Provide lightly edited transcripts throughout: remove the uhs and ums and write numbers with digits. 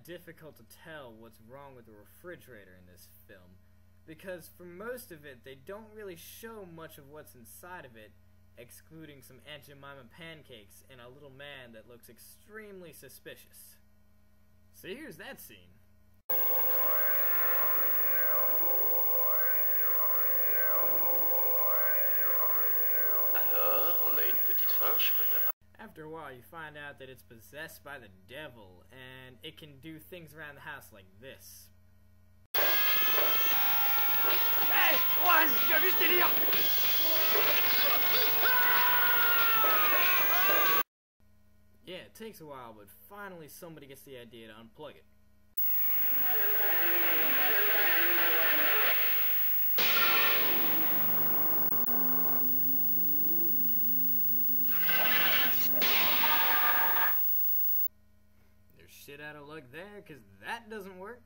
difficult to tell what's wrong with the refrigerator in this film, because for most of it, they don't really show much of what's inside of it, excluding some Aunt Jemima pancakes and a little man that looks extremely suspicious. So here's that scene. Alors, on a une petite faim, chouette. After a while, you find out that it's possessed by the devil, and it can do things around the house like this. Hey, Juan, tu as vu ce délire? Yeah, it takes a while, but finally somebody gets the idea to unplug it. There's shit out of luck there, because that doesn't work.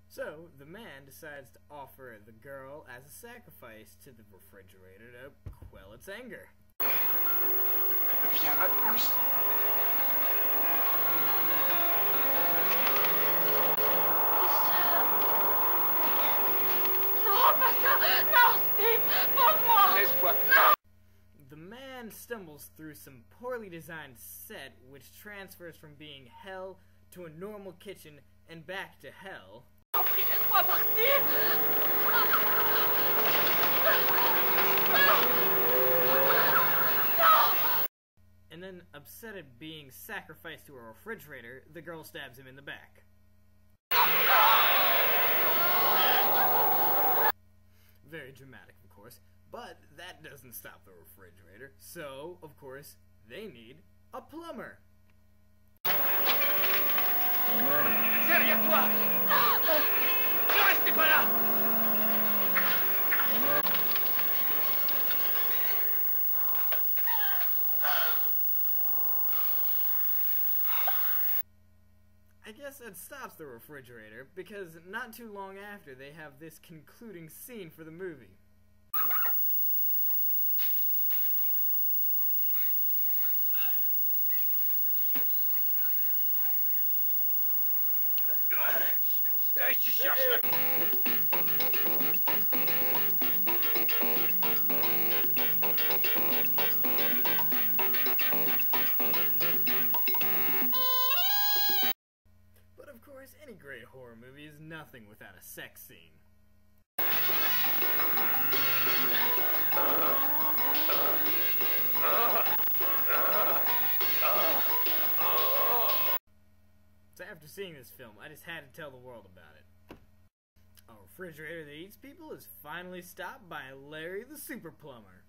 So, the man decides to offer the girl as a sacrifice to the refrigerator to quell its anger. Viens, ma puce. Non, pas ça! Non, Steve! Pose-moi! Laisse-moi. The man stumbles through some poorly designed set which transfers from being hell to a normal kitchen and back to hell. Oh, prie, laisse-moi partir! And then, upset at being sacrificed to a refrigerator, the girl stabs him in the back. Very dramatic, of course, but that doesn't stop the refrigerator, so, of course, they need a plumber. Derrière toi! Ne restez pas là! I guess that stops the refrigerator, because not too long after they have this concluding scene for the movie. Tu cherches la... But of course, any great horror movie is nothing without a sex scene. So after seeing this film, I just had to tell the world about it. A refrigerator that eats people is finally stopped by Larry the Super Plumber.